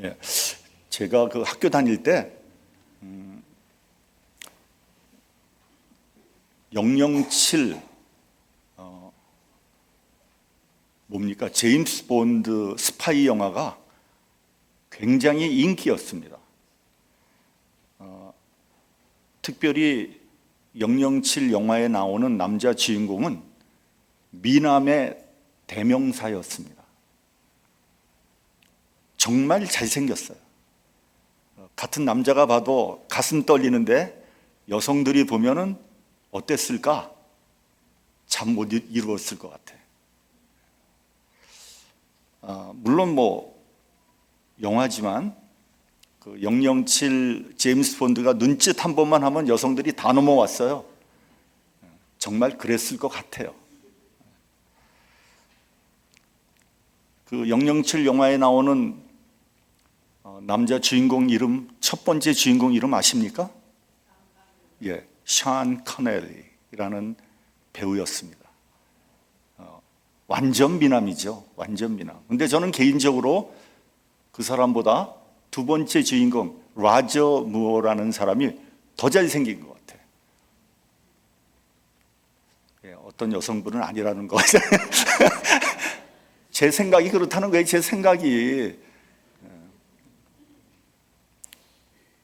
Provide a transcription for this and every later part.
예, 제가 그 학교 다닐 때 007 뭡니까? 제임스 본드 스파이 영화가 굉장히 인기였습니다. 특별히 007 영화에 나오는 남자 주인공은 미남의 대명사였습니다. 정말 잘생겼어요. 같은 남자가 봐도 가슴 떨리는데 여성들이 보면은 어땠을까? 잠 못 이루었을 것 같아. 물론 뭐 영화지만 그 007 제임스 본드가 눈짓 한 번만 하면 여성들이 다 넘어왔어요. 정말 그랬을 것 같아요. 그 007 영화에 나오는 남자 주인공 이름, 첫 번째 주인공 이름 아십니까? 예, 션 커넬리라는 배우였습니다. 완전 미남이죠. 완전 미남. 근데 저는 개인적으로 그 사람보다 두 번째 주인공 라저 무어라는 사람이 더 잘생긴 것 같아요. 예, 어떤 여성분은 아니라는 거. 제 생각이 그렇다는 거예요. 제 생각이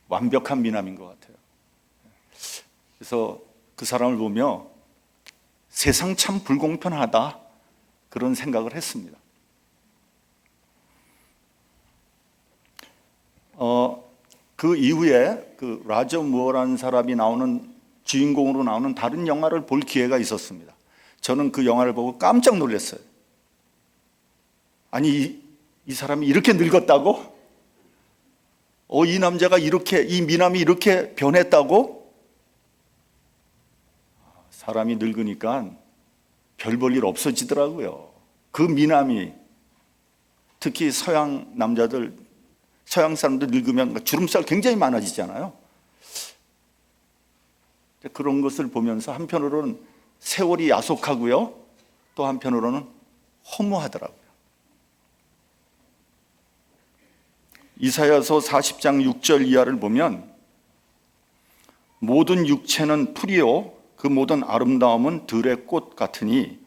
완벽한 미남인 것 같아요. 그래서 그 사람을 보며 세상 참 불공평하다 그런 생각을 했습니다. 그 이후에 그 라저 무어라는 사람이 나오는 주인공으로 나오는 다른 영화를 볼 기회가 있었습니다. 저는 그 영화를 보고 깜짝 놀랐어요. 아니 이 사람이 이렇게 늙었다고? 이 남자가 이렇게, 이 미남이 이렇게 변했다고? 사람이 늙으니까 별 볼 일 없어지더라고요. 그 미남이, 특히 서양 남자들, 서양 사람들 늙으면 주름살 굉장히 많아지잖아요. 그런 것을 보면서 한편으로는 세월이 야속하고요, 또 한편으로는 허무하더라고요. 이사야서 40장 6절 이하를 보면 모든 육체는 풀이요 그 모든 아름다움은 들의 꽃 같으니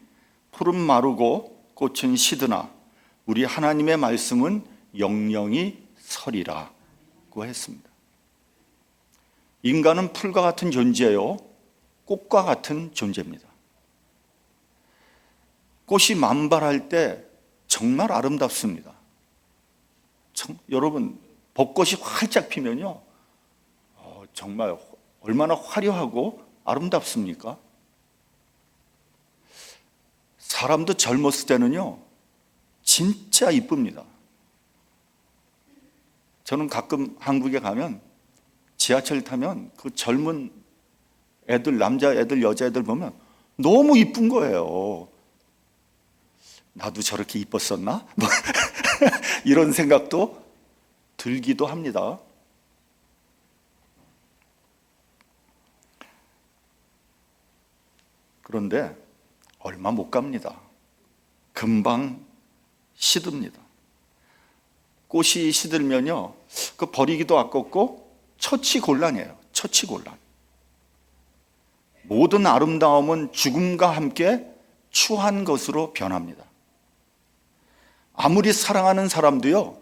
풀은 마르고 꽃은 시드나 우리 하나님의 말씀은 영영이 서리라고 했습니다. 인간은 풀과 같은 존재요 꽃과 같은 존재입니다. 꽃이 만발할 때 정말 아름답습니다. 여러분 벚꽃이 활짝 피면요 정말 얼마나 화려하고 아름답습니까? 사람도 젊었을 때는요 진짜 이쁩니다. 저는 가끔 한국에 가면 지하철 타면 그 젊은 애들, 남자애들, 여자애들 보면 너무 이쁜 거예요. 나도 저렇게 이뻤었나? 이런 생각도 들기도 합니다. 그런데 얼마 못 갑니다. 금방 시듭니다. 꽃이 시들면요, 그 버리기도 아깝고 처치곤란이에요. 처치곤란. 모든 아름다움은 죽음과 함께 추한 것으로 변합니다. 아무리 사랑하는 사람도요,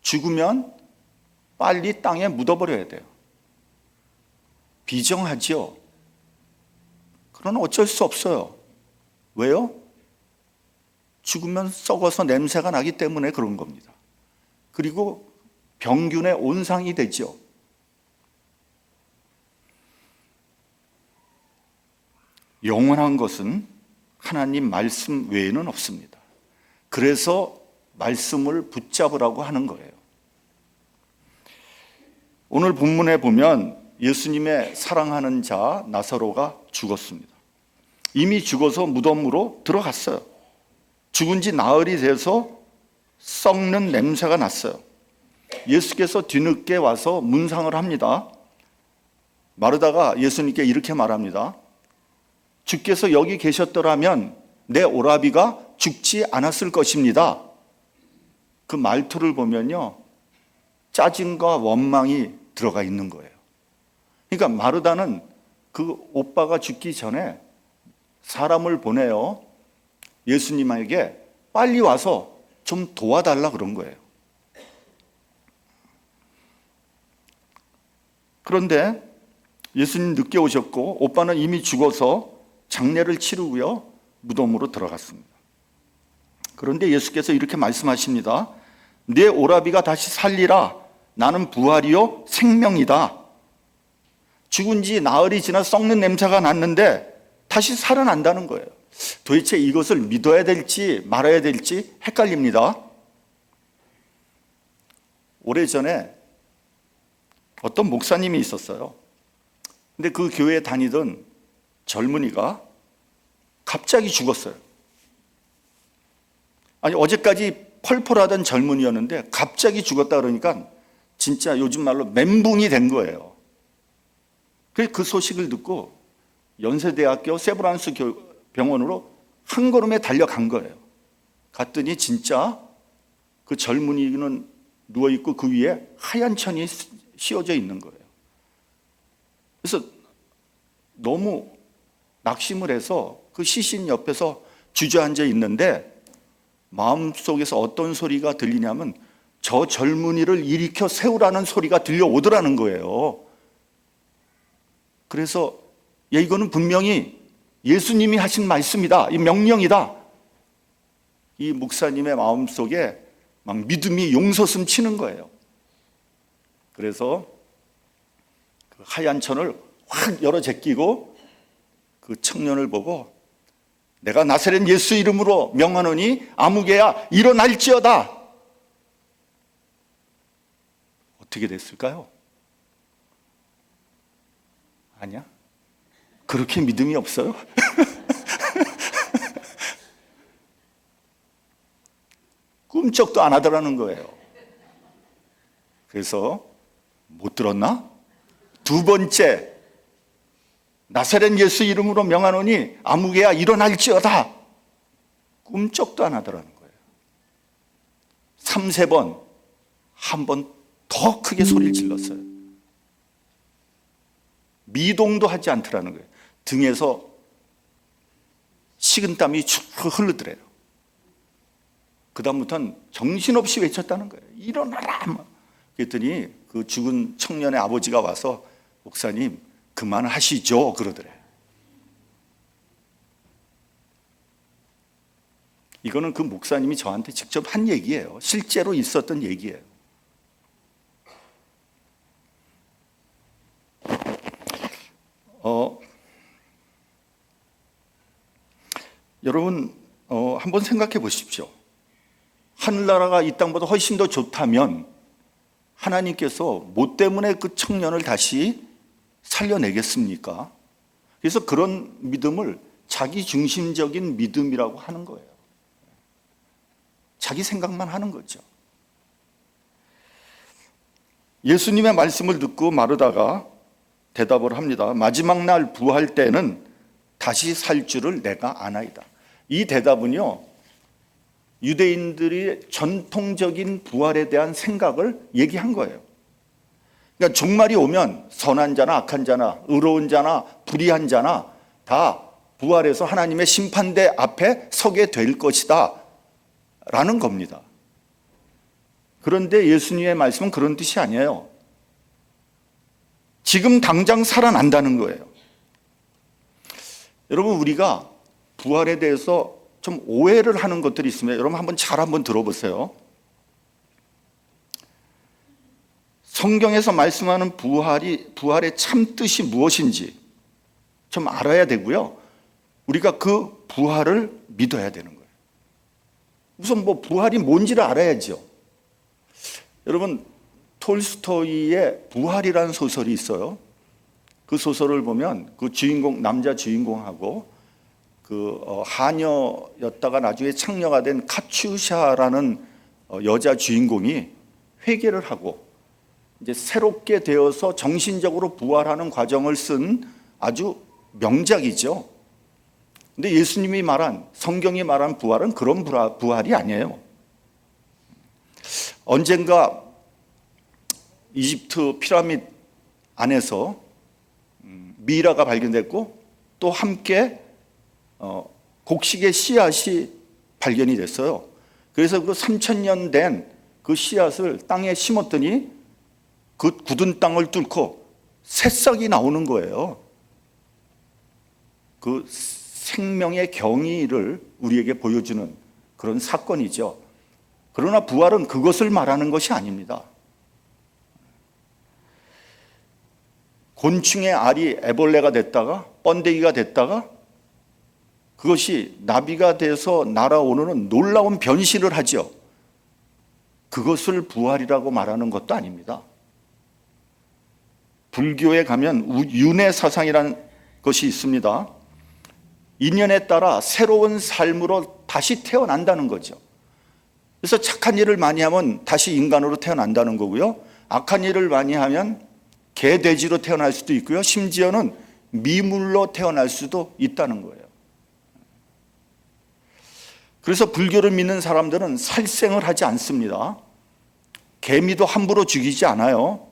죽으면 빨리 땅에 묻어버려야 돼요. 비정하죠. 그러나 어쩔 수 없어요. 왜요? 죽으면 썩어서 냄새가 나기 때문에 그런 겁니다. 그리고 병균의 온상이 되죠. 영원한 것은 하나님 말씀 외에는 없습니다. 그래서 말씀을 붙잡으라고 하는 거예요. 오늘 본문에 보면 예수님의 사랑하는 자 나사로가 죽었습니다. 이미 죽어서 무덤으로 들어갔어요. 죽은 지 나흘이 돼서 썩는 냄새가 났어요. 예수께서 뒤늦게 와서 문상을 합니다. 마르다가 예수님께 이렇게 말합니다. 주께서 여기 계셨더라면 내 오라비가 죽지 않았을 것입니다. 그 말투를 보면요 짜증과 원망이 들어가 있는 거예요. 그러니까 마르다는 그 오빠가 죽기 전에 사람을 보내요. 예수님에게 빨리 와서 좀 도와달라 그런 거예요. 그런데 예수님 늦게 오셨고 오빠는 이미 죽어서 장례를 치르고요. 무덤으로 들어갔습니다. 그런데 예수께서 이렇게 말씀하십니다. 내 오라비가 다시 살리라. 나는 부활이요 생명이다. 죽은 지 나흘이 지나 썩는 냄새가 났는데 다시 살아난다는 거예요. 도대체 이것을 믿어야 될지 말아야 될지 헷갈립니다. 오래전에 어떤 목사님이 있었어요. 근데 그 교회에 다니던 젊은이가 갑자기 죽었어요. 아니, 어제까지 펄펄하던 젊은이였는데 갑자기 죽었다 그러니까 진짜 요즘 말로 멘붕이 된 거예요. 그래서 그 소식을 듣고 연세대학교 세브란스 병원으로 한 걸음에 달려간 거예요. 갔더니 진짜 그 젊은이는 누워있고 그 위에 하얀 천이 씌워져 있는 거예요. 그래서 너무 낙심을 해서 그 시신 옆에서 주저앉아 있는데 마음속에서 어떤 소리가 들리냐면 저 젊은이를 일으켜 세우라는 소리가 들려오더라는 거예요. 그래서 이거는 분명히 예수님이 하신 말씀이다. 이 명령이다. 이 목사님의 마음속에 막 믿음이 용솟음 치는 거예요. 그래서 그 하얀 천을 확 열어 제끼고 그 청년을 보고 내가 나사렛 예수 이름으로 명하노니 아무개야 일어날지어다. 어떻게 됐을까요? 아니야? 그렇게 믿음이 없어요? 꿈쩍도 안 하더라는 거예요. 그래서 못 들었나? 두 번째, 나사렛 예수 이름으로 명하노니 아무개야 일어날지어다. 꿈쩍도 안 하더라는 거예요. 3-4번, 한 번 더 크게 소리를 질렀어요. 미동도 하지 않더라는 거예요. 등에서 식은땀이 쭉 흐르더래요. 그 다음부터는 정신없이 외쳤다는 거예요. 일어나라! 그랬더니 그 죽은 청년의 아버지가 와서 목사님 그만하시죠 그러더래요. 이거는 그 목사님이 저한테 직접 한 얘기예요. 실제로 있었던 얘기예요. 여러분 한번 생각해 보십시오. 하늘나라가 이 땅보다 훨씬 더 좋다면 하나님께서 뭐 때문에 그 청년을 다시 살려내겠습니까? 그래서 그런 믿음을 자기 중심적인 믿음이라고 하는 거예요. 자기 생각만 하는 거죠. 예수님의 말씀을 듣고 마르다가 대답을 합니다. 마지막 날 부활 때는 다시 살 줄을 내가 아나이다. 이 대답은요, 유대인들이 전통적인 부활에 대한 생각을 얘기한 거예요. 그러니까 종말이 오면 선한 자나 악한 자나 의로운 자나 불의한 자나 다 부활해서 하나님의 심판대 앞에 서게 될 것이다 라는 겁니다. 그런데 예수님의 말씀은 그런 뜻이 아니에요. 지금 당장 살아난다는 거예요. 여러분, 우리가 부활에 대해서 좀 오해를 하는 것들이 있습니다. 여러분 한번 들어보세요. 성경에서 말씀하는 부활의 참 뜻이 무엇인지 좀 알아야 되고요. 우리가 그 부활을 믿어야 되는 거예요. 우선 부활이 뭔지를 알아야죠. 여러분, 톨스토이의 부활이라는 소설이 있어요. 그 소설을 보면 그 주인공, 남자 주인공하고 그 하녀였다가 나중에 창녀가 된 카츄샤라는 여자 주인공이 회개를 하고 이제 새롭게 되어서 정신적으로 부활하는 과정을 쓴 아주 명작이죠. 근데 예수님이 말한, 성경이 말한 부활은 그런 부활이 아니에요. 언젠가 이집트 피라미드 안에서 미이라가 발견됐고 또 함께 곡식의 씨앗이 발견이 됐어요. 그래서 그 3,000년 된 그 씨앗을 땅에 심었더니 그 굳은 땅을 뚫고 새싹이 나오는 거예요. 그 생명의 경이를 우리에게 보여주는 그런 사건이죠. 그러나 부활은 그것을 말하는 것이 아닙니다. 곤충의 알이 애벌레가 됐다가 번데기가 됐다가 그것이 나비가 돼서 날아오는 놀라운 변신을 하죠. 그것을 부활이라고 말하는 것도 아닙니다. 불교에 가면 윤회 사상이라는 것이 있습니다. 인연에 따라 새로운 삶으로 다시 태어난다는 거죠. 그래서 착한 일을 많이 하면 다시 인간으로 태어난다는 거고요. 악한 일을 많이 하면 개, 돼지로 태어날 수도 있고요. 심지어는 미물로 태어날 수도 있다는 거예요. 그래서 불교를 믿는 사람들은 살생을 하지 않습니다. 개미도 함부로 죽이지 않아요.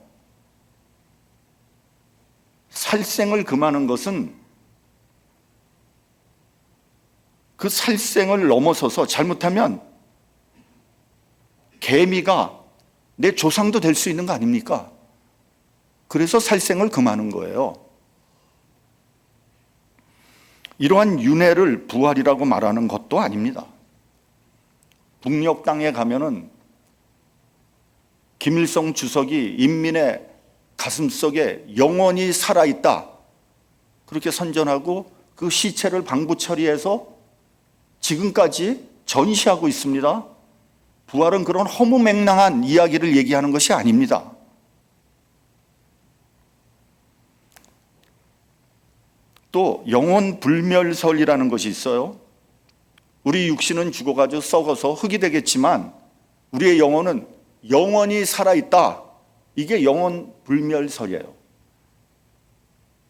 살생을 금하는 것은 그 살생을 넘어서서 잘못하면 개미가 내 조상도 될 수 있는 거 아닙니까? 그래서 살생을 금하는 거예요. 이러한 윤회를 부활이라고 말하는 것도 아닙니다. 북녘 땅에 가면은 김일성 주석이 인민의 가슴속에 영원히 살아있다 그렇게 선전하고 그 시체를 방부 처리해서 지금까지 전시하고 있습니다. 부활은 그런 허무맹랑한 이야기를 얘기하는 것이 아닙니다. 또 영혼 불멸설이라는 것이 있어요. 우리 육신은 죽어가지고 썩어서 흙이 되겠지만 우리의 영혼은 영원히 살아있다. 이게 영혼 불멸설이에요.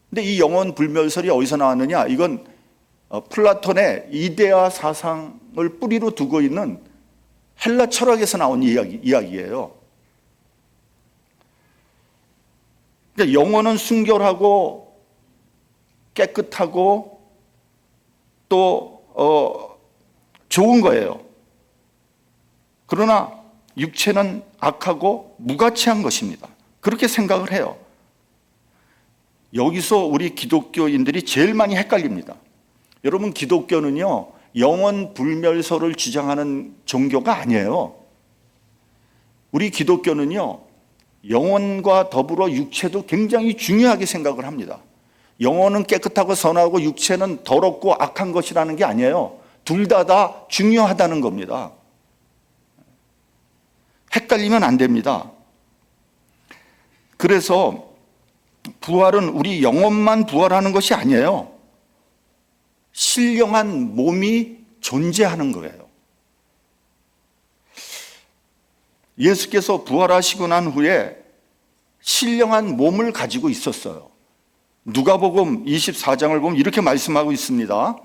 근데 이 영혼 불멸설이 어디서 나왔느냐? 이건 플라톤의 이데아 사상을 뿌리로 두고 있는 헬라 철학에서 나온 이야기예요. 그러니까 영혼은 순결하고 깨끗하고 또 좋은 거예요. 그러나 육체는 악하고 무가치한 것입니다. 그렇게 생각을 해요. 여기서 우리 기독교인들이 제일 많이 헷갈립니다. 여러분, 기독교는요 영원 불멸설을 주장하는 종교가 아니에요. 우리 기독교는요 영혼과 더불어 육체도 굉장히 중요하게 생각을 합니다. 영혼은 깨끗하고 선하고 육체는 더럽고 악한 것이라는 게 아니에요. 둘 다 중요하다는 겁니다. 헷갈리면 안 됩니다. 그래서 부활은 우리 영혼만 부활하는 것이 아니에요. 신령한 몸이 존재하는 거예요. 예수께서 부활하시고 난 후에 신령한 몸을 가지고 있었어요. 누가복음 24장을 보면 이렇게 말씀하고 있습니다.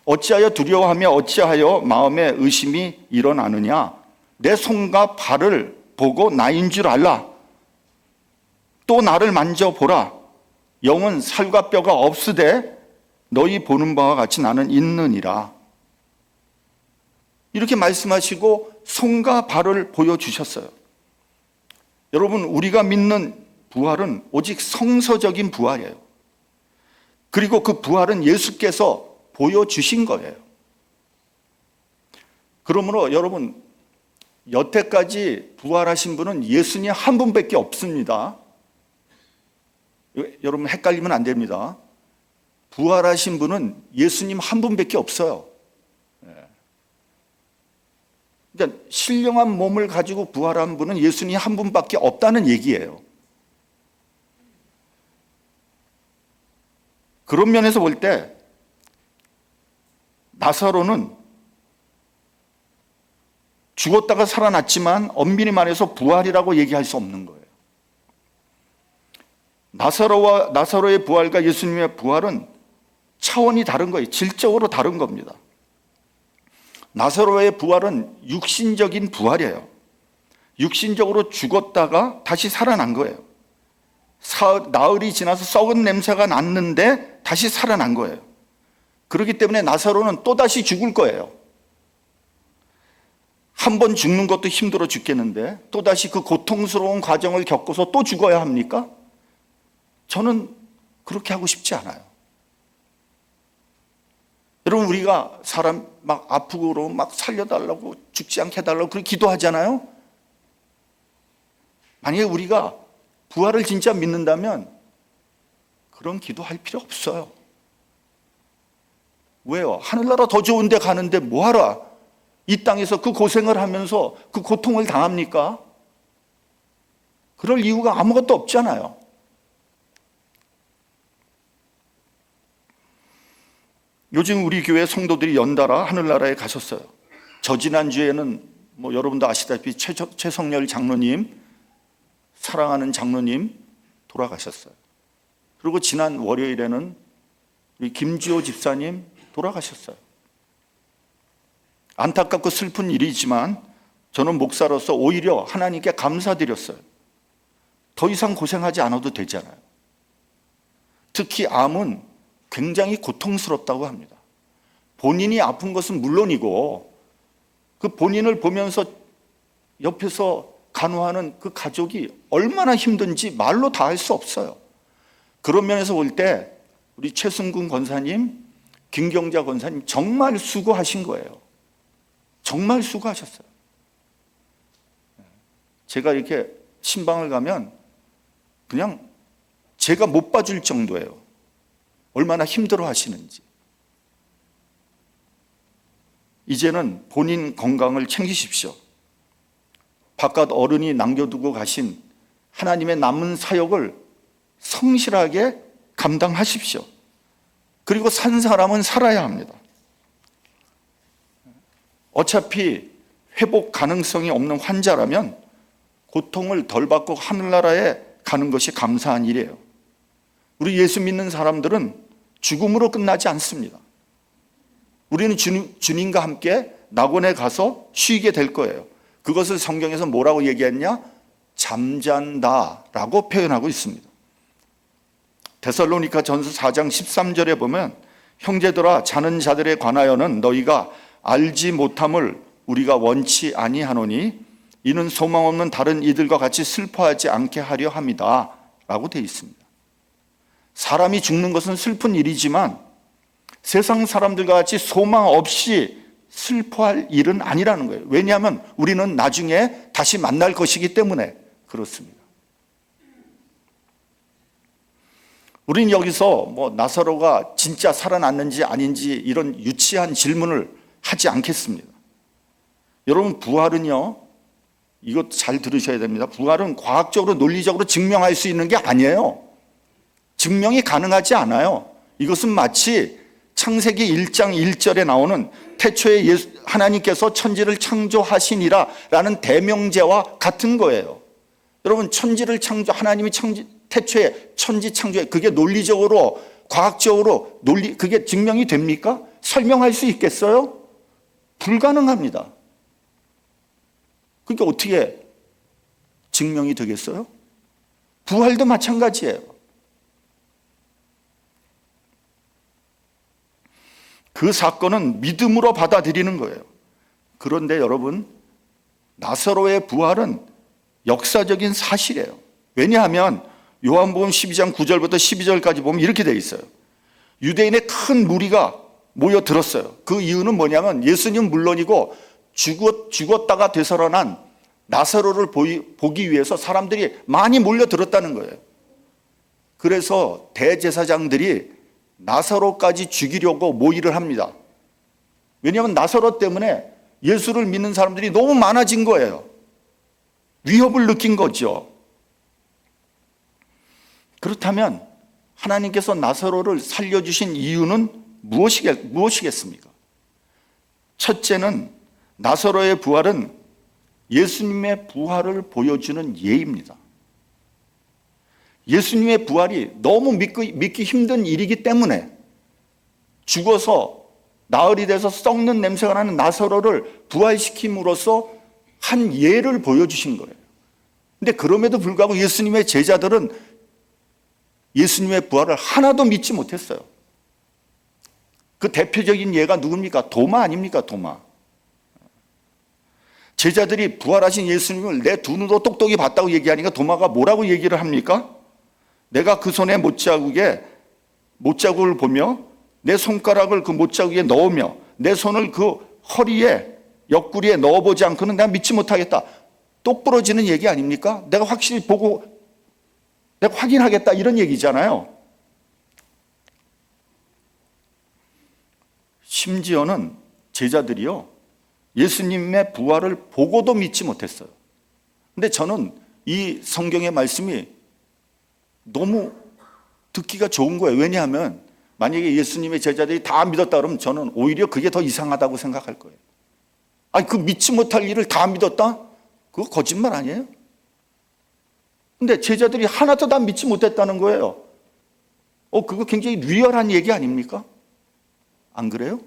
어찌하여 두려워하며 어찌하여 마음에 의심이 일어나느냐? 내 손과 발을 보고 나인 줄 알라. 또 나를 만져보라. 영은 살과 뼈가 없으되 너희 보는 바와 같이 나는 있느니라. 이렇게 말씀하시고 손과 발을 보여주셨어요. 여러분, 우리가 믿는 부활은 오직 성서적인 부활이에요. 그리고 그 부활은 예수께서 보여주신 거예요. 그러므로 여러분, 여태까지 부활하신 분은 예수님 한 분밖에 없습니다. 여러분, 헷갈리면 안 됩니다. 부활하신 분은 예수님 한 분밖에 없어요. 그러니까 신령한 몸을 가지고 부활한 분은 예수님 한 분밖에 없다는 얘기예요. 그런 면에서 볼 때 나사로는 죽었다가 살아났지만 엄밀히 말해서 부활이라고 얘기할 수 없는 거예요. 나사로의 부활과 예수님의 부활은 차원이 다른 거예요. 질적으로 다른 겁니다. 나사로의 부활은 육신적인 부활이에요. 육신적으로 죽었다가 다시 살아난 거예요. 나흘이 지나서 썩은 냄새가 났는데 다시 살아난 거예요. 그렇기 때문에 나사로는 또다시 죽을 거예요. 한 번 죽는 것도 힘들어 죽겠는데 또다시 그 고통스러운 과정을 겪어서 또 죽어야 합니까? 저는 그렇게 하고 싶지 않아요. 여러분, 우리가 사람 막 아프고 그러면 막 살려달라고, 죽지 않게 해달라고 그렇게 기도하잖아요. 만약에 우리가 부활을 진짜 믿는다면 그런 기도할 필요 없어요. 왜요? 하늘나라 더 좋은 데 가는데 뭐하러 이 땅에서 그 고생을 하면서 그 고통을 당합니까? 그럴 이유가 아무것도 없잖아요. 요즘 우리 교회 성도들이 연달아 하늘나라에 가셨어요. 저지난주에는 여러분도 아시다시피 최성렬 장로님, 사랑하는 장로님 돌아가셨어요. 그리고 지난 월요일에는 우리 김지호 집사님 돌아가셨어요. 안타깝고 슬픈 일이지만 저는 목사로서 오히려 하나님께 감사드렸어요. 더 이상 고생하지 않아도 되잖아요. 특히 암은 굉장히 고통스럽다고 합니다. 본인이 아픈 것은 물론이고 그 본인을 보면서 옆에서 간호하는 그 가족이 얼마나 힘든지 말로 다 할 수 없어요. 그런 면에서 볼 때 우리 최승근 권사님, 김경자 권사님 정말 수고하신 거예요. 정말 수고하셨어요. 제가 이렇게 신방을 가면 그냥 제가 못 봐줄 정도예요. 얼마나 힘들어 하시는지. 이제는 본인 건강을 챙기십시오. 바깥 어른이 남겨두고 가신 하나님의 남은 사역을 성실하게 감당하십시오. 그리고 산 사람은 살아야 합니다. 어차피 회복 가능성이 없는 환자라면 고통을 덜 받고 하늘나라에 가는 것이 감사한 일이에요. 우리 예수 믿는 사람들은 죽음으로 끝나지 않습니다. 우리는 주님과 함께 낙원에 가서 쉬게 될 거예요. 그것을 성경에서 뭐라고 얘기했냐? 잠잔다라고 표현하고 있습니다. 데살로니가 전서 4장 13절에 보면 형제들아 자는 자들에 관하여는 너희가 알지 못함을 우리가 원치 아니하노니 이는 소망 없는 다른 이들과 같이 슬퍼하지 않게 하려 함이다 라고 되어 있습니다. 사람이 죽는 것은 슬픈 일이지만 세상 사람들과 같이 소망 없이 슬퍼할 일은 아니라는 거예요. 왜냐하면 우리는 나중에 다시 만날 것이기 때문에 그렇습니다. 우리는 여기서 나사로가 진짜 살아났는지 아닌지 이런 유치한 질문을 하지 않겠습니다. 여러분, 부활은요, 이것 잘 들으셔야 됩니다. 부활은 과학적으로 논리적으로 증명할 수 있는 게 아니에요. 증명이 가능하지 않아요. 이것은 마치 창세기 1장 1절에 나오는 태초에 하나님께서 천지를 창조하시니라 라는 대명제와 같은 거예요. 여러분, 천지를 하나님이 태초에 천지 창조해, 그게 논리적으로 과학적으로 그게 증명이 됩니까? 설명할 수 있겠어요? 불가능합니다. 그게 어떻게 증명이 되겠어요? 부활도 마찬가지예요. 그 사건은 믿음으로 받아들이는 거예요. 그런데 여러분, 나사로의 부활은 역사적인 사실이에요. 왜냐하면 요한복음 12장 9절부터 12절까지 보면 이렇게 되어 있어요. 유대인의 큰 무리가 모여들었어요. 그 이유는 뭐냐면 예수님 물론이고 죽었다가 되살아난 나사로를 보기 위해서 사람들이 많이 몰려들었다는 거예요. 그래서 대제사장들이 나사로까지 죽이려고 모의를 합니다. 왜냐하면 나사로 때문에 예수를 믿는 사람들이 너무 많아진 거예요. 위협을 느낀 거죠. 그렇다면 하나님께서 나사로를 살려주신 이유는 무엇이겠습니까? 첫째는 나사로의 부활은 예수님의 부활을 보여주는 예입니다. 예수님의 부활이 너무 믿기 힘든 일이기 때문에 죽어서 나흘이 돼서 썩는 냄새가 나는 나사로를 부활시킴으로써 한 예를 보여주신 거예요. 근데 그럼에도 불구하고 예수님의 제자들은 예수님의 부활을 하나도 믿지 못했어요. 그 대표적인 예가 누굽니까? 도마 아닙니까? 도마. 제자들이 부활하신 예수님을 내 두 눈으로 똑똑히 봤다고 얘기하니까 도마가 뭐라고 얘기를 합니까? 내가 그 손에 못자국을 보며 내 손가락을 그 못자국에 넣으며 내 손을 그 허리에 옆구리에 넣어보지 않고는 내가 믿지 못하겠다. 똑부러지는 얘기 아닙니까? 내가 확실히 보고 내가 확인하겠다 이런 얘기잖아요. 심지어는 제자들이요, 예수님의 부활을 보고도 믿지 못했어요. 근데 저는 이 성경의 말씀이 너무 듣기가 좋은 거예요. 왜냐하면 만약에 예수님의 제자들이 다 믿었다 그러면 저는 오히려 그게 더 이상하다고 생각할 거예요. 아니, 그 믿지 못할 일을 다 믿었다? 그거 거짓말 아니에요? 근데 제자들이 하나도 다 믿지 못했다는 거예요. 그거 굉장히 리얼한 얘기 아닙니까? 안 그래요?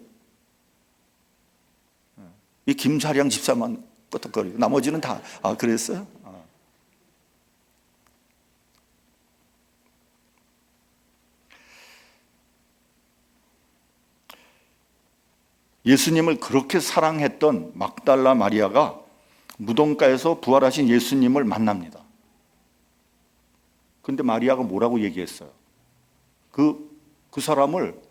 이 김사량 집사만 끄덕거리고 나머지는 다 그랬어요? 예수님을 그렇게 사랑했던 막달라 마리아가 무덤가에서 부활하신 예수님을 만납니다. 근데 마리아가 뭐라고 얘기했어요? 그 사람을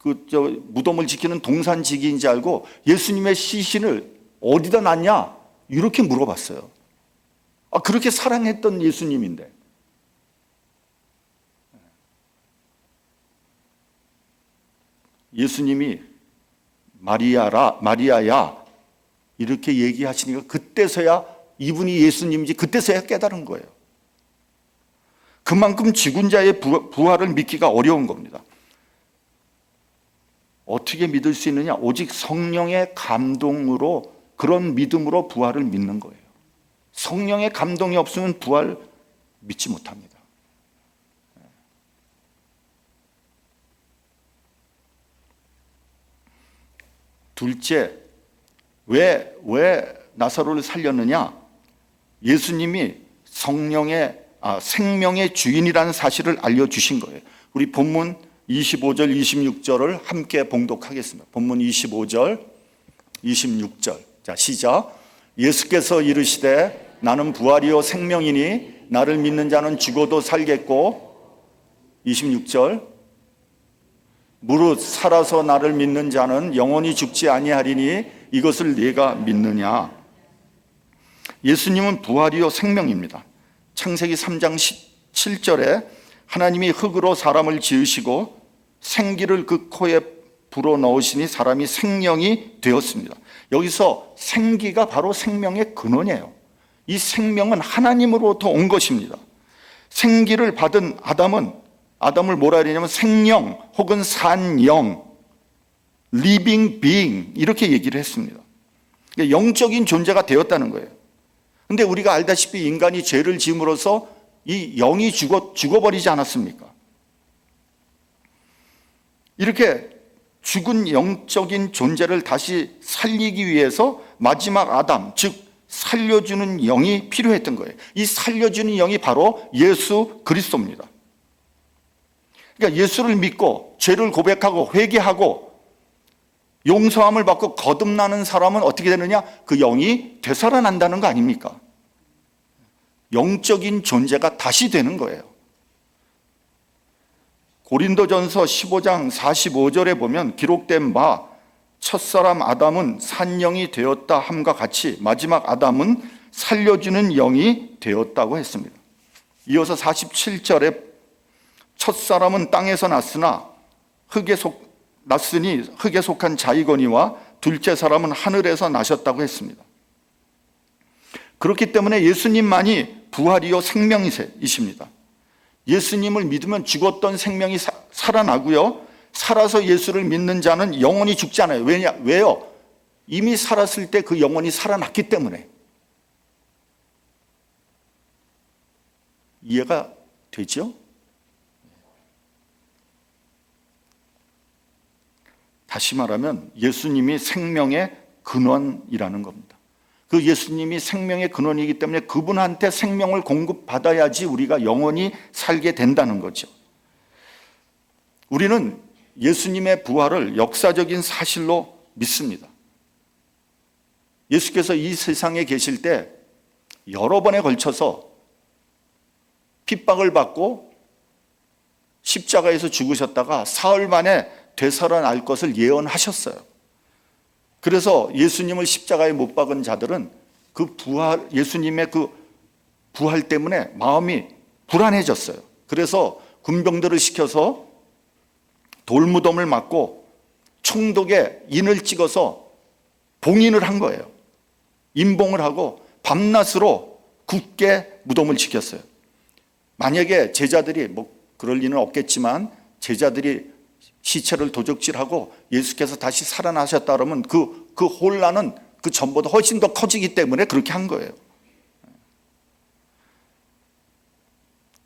무덤을 지키는 동산지기인지 알고 예수님의 시신을 어디다 놨냐? 이렇게 물어봤어요. 그렇게 사랑했던 예수님인데. 예수님이 마리아야 이렇게 얘기하시니까 그때서야 이분이 예수님인지 그때서야 깨달은 거예요. 그만큼 죽은 자의 부활을 믿기가 어려운 겁니다. 어떻게 믿을 수 있느냐? 오직 성령의 감동으로, 그런 믿음으로 부활을 믿는 거예요. 성령의 감동이 없으면 부활 믿지 못합니다. 둘째, 왜 나사로를 살렸느냐? 예수님이 생명의 주인이라는 사실을 알려주신 거예요. 우리 본문 25절, 26절을 함께 봉독하겠습니다. 본문 25절, 26절. 자, 시작. 예수께서 이르시되 나는 부활이요 생명이니 나를 믿는 자는 죽어도 살겠고, 26절. 무릇 살아서 나를 믿는 자는 영원히 죽지 아니하리니 이것을 네가 믿느냐? 예수님은 부활이요 생명입니다. 창세기 3장 17절에 하나님이 흙으로 사람을 지으시고 생기를 그 코에 불어넣으시니 사람이 생명이 되었습니다. 여기서 생기가 바로 생명의 근원이에요. 이 생명은 하나님으로부터 온 것입니다. 생기를 받은 아담을 뭐라 그러냐면 생령 혹은 산영, living being 이렇게 얘기를 했습니다. 그러니까 영적인 존재가 되었다는 거예요. 근데 우리가 알다시피 인간이 죄를 지음으로써 이 영이 죽어버리지 않았습니까? 이렇게 죽은 영적인 존재를 다시 살리기 위해서 마지막 아담, 즉 살려주는 영이 필요했던 거예요. 이 살려주는 영이 바로 예수 그리스도입니다. 그러니까 예수를 믿고 죄를 고백하고 회개하고 용서함을 받고 거듭나는 사람은 어떻게 되느냐? 그 영이 되살아난다는 거 아닙니까? 영적인 존재가 다시 되는 거예요. 고린도전서 15장 45절에 보면 기록된 바 첫사람 아담은 산영이 되었다 함과 같이 마지막 아담은 살려주는 영이 되었다고 했습니다. 이어서 47절에 첫사람은 땅에서 났으니 흙에 속한 자이거니와 둘째 사람은 하늘에서 나셨다고 했습니다. 그렇기 때문에 예수님만이 부활이요 생명이십니다. 예수님을 믿으면 죽었던 생명이 살아나고요, 살아서 예수를 믿는 자는 영원히 죽지 않아요. 왜요? 이미 살았을 때 그 영혼이 살아났기 때문에. 이해가 되죠? 다시 말하면 예수님이 생명의 근원이라는 겁니다. 그 예수님이 생명의 근원이기 때문에 그분한테 생명을 공급받아야지 우리가 영원히 살게 된다는 거죠. 우리는 예수님의 부활을 역사적인 사실로 믿습니다. 예수께서 이 세상에 계실 때 여러 번에 걸쳐서 핍박을 받고 십자가에서 죽으셨다가 사흘 만에 되살아날 것을 예언하셨어요. 그래서 예수님을 십자가에 못 박은 자들은 예수님의 그 부활 때문에 마음이 불안해졌어요. 그래서 군병들을 시켜서 돌무덤을 맞고 총독에 인을 찍어서 봉인을 한 거예요. 임봉을 하고 밤낮으로 굳게 무덤을 지켰어요. 만약에 제자들이 그럴 리는 없겠지만 제자들이 시체를 도적질하고 예수께서 다시 살아나셨다 그러면 그 혼란은 그 전보다 훨씬 더 커지기 때문에 그렇게 한 거예요.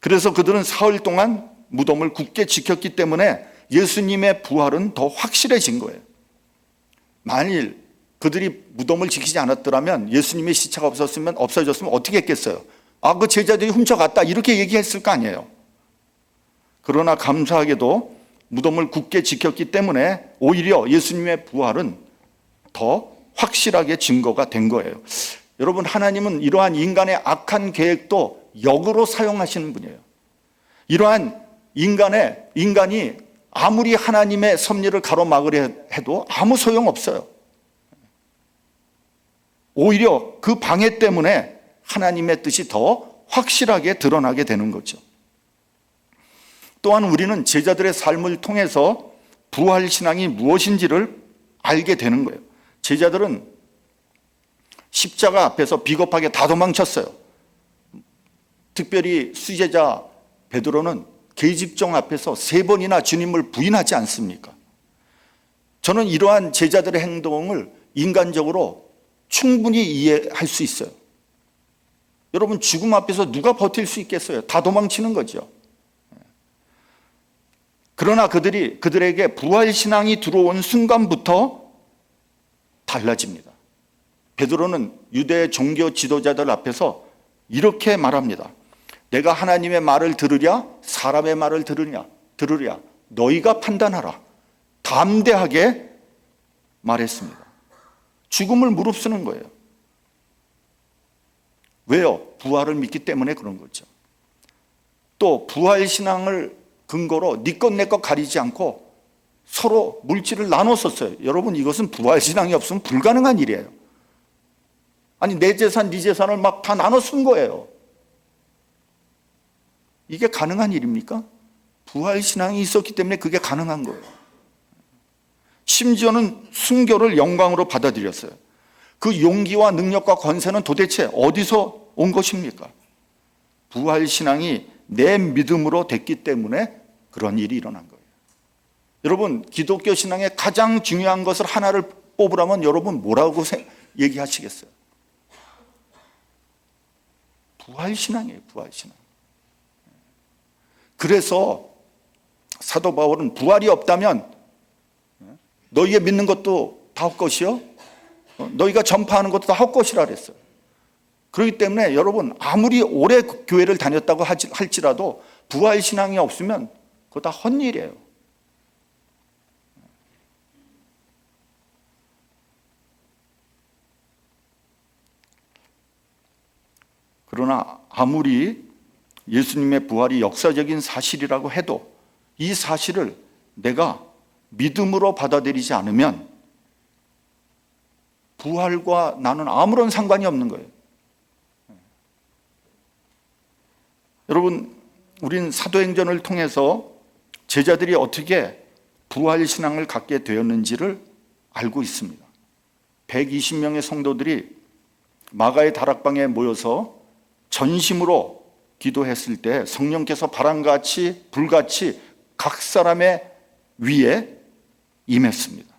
그래서 그들은 사흘 동안 무덤을 굳게 지켰기 때문에 예수님의 부활은 더 확실해진 거예요. 만일 그들이 무덤을 지키지 않았더라면 예수님의 시체가 없어졌으면 어떻게 했겠어요? 그 제자들이 훔쳐갔다 이렇게 얘기했을 거 아니에요. 그러나 감사하게도 무덤을 굳게 지켰기 때문에 오히려 예수님의 부활은 더 확실하게 증거가 된 거예요. 여러분, 하나님은 이러한 인간의 악한 계획도 역으로 사용하시는 분이에요. 이러한 인간이 아무리 하나님의 섭리를 가로막으려 해도 아무 소용없어요. 오히려 그 방해 때문에 하나님의 뜻이 더 확실하게 드러나게 되는 거죠. 또한 우리는 제자들의 삶을 통해서 부활신앙이 무엇인지를 알게 되는 거예요. 제자들은 십자가 앞에서 비겁하게 다 도망쳤어요. 특별히 수제자 베드로는 계집종 앞에서 3번이나 주님을 부인하지 않습니까? 저는 이러한 제자들의 행동을 인간적으로 충분히 이해할 수 있어요. 여러분, 죽음 앞에서 누가 버틸 수 있겠어요? 다 도망치는 거죠. 그러나 그들에게 부활신앙이 들어온 순간부터 달라집니다. 베드로는 유대 종교 지도자들 앞에서 이렇게 말합니다. 내가 하나님의 말을 들으랴 사람의 말을 들으랴 너희가 판단하라. 담대하게 말했습니다. 죽음을 무릅쓰는 거예요. 왜요? 부활을 믿기 때문에 그런 거죠. 또 부활신앙을 근거로 네 것 내 것 가리지 않고 서로 물질을 나눴었어요. 여러분, 이것은 부활신앙이 없으면 불가능한 일이에요. 아니, 내 재산, 네 재산을 막 다 나눠 쓴 거예요. 이게 가능한 일입니까? 부활신앙이 있었기 때문에 그게 가능한 거예요. 심지어는 순교를 영광으로 받아들였어요. 그 용기와 능력과 권세는 도대체 어디서 온 것입니까? 부활신앙이 내 믿음으로 됐기 때문에 그런 일이 일어난 거예요. 여러분, 기독교 신앙의 가장 중요한 것을 하나를 뽑으라면 여러분 뭐라고 얘기하시겠어요? 부활신앙이에요. 부활신앙. 그래서 사도 바울은 부활이 없다면 너희의 믿는 것도 다 헛것이요, 너희가 전파하는 것도 다 헛것이라 그랬어요. 그렇기 때문에 여러분, 아무리 오래 교회를 다녔다고 할지라도 부활신앙이 없으면 그거 다 헛일이에요. 그러나 아무리 예수님의 부활이 역사적인 사실이라고 해도 이 사실을 내가 믿음으로 받아들이지 않으면 부활과 나는 아무런 상관이 없는 거예요. 여러분, 우린 사도행전을 통해서 제자들이 어떻게 부활신앙을 갖게 되었는지를 알고 있습니다. 120명의 성도들이 마가의 다락방에 모여서 전심으로 기도했을 때 성령께서 바람같이 불같이 각 사람의 위에 임했습니다.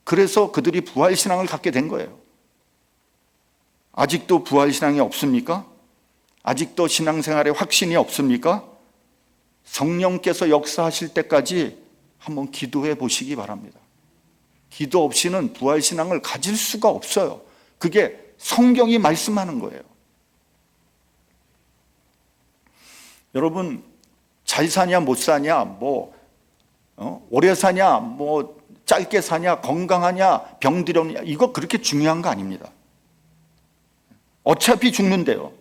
그래서 그들이 부활신앙을 갖게 된 거예요. 아직도 부활신앙이 없습니까? 아직도 신앙생활에 확신이 없습니까? 성령께서 역사하실 때까지 한번 기도해 보시기 바랍니다. 기도 없이는 부활신앙을 가질 수가 없어요. 그게 성경이 말씀하는 거예요. 여러분, 잘 사냐 못 사냐, 오래 사냐, 짧게 사냐, 건강하냐, 병들었냐, 이거 그렇게 중요한 거 아닙니다. 어차피 죽는데요.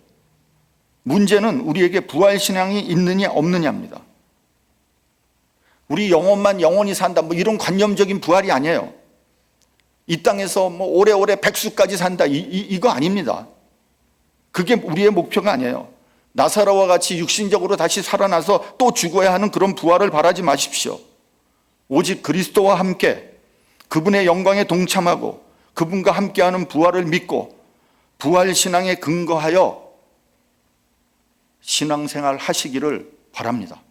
문제는 우리에게 부활신앙이 있느냐 없느냐입니다. 우리 영혼만 영원히 산다, 이런 관념적인 부활이 아니에요. 이 땅에서 오래오래 백수까지 산다, 이거 아닙니다. 그게 우리의 목표가 아니에요. 나사로와 같이 육신적으로 다시 살아나서 또 죽어야 하는 그런 부활을 바라지 마십시오. 오직 그리스도와 함께 그분의 영광에 동참하고 그분과 함께하는 부활을 믿고 부활신앙에 근거하여 신앙생활 하시기를 바랍니다.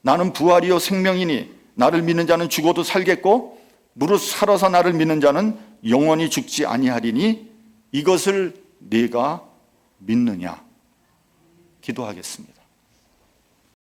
나는 부활이요 생명이니 나를 믿는 자는 죽어도 살겠고 무릇 살아서 나를 믿는 자는 영원히 죽지 아니하리니 이것을 네가 믿느냐? 기도하겠습니다.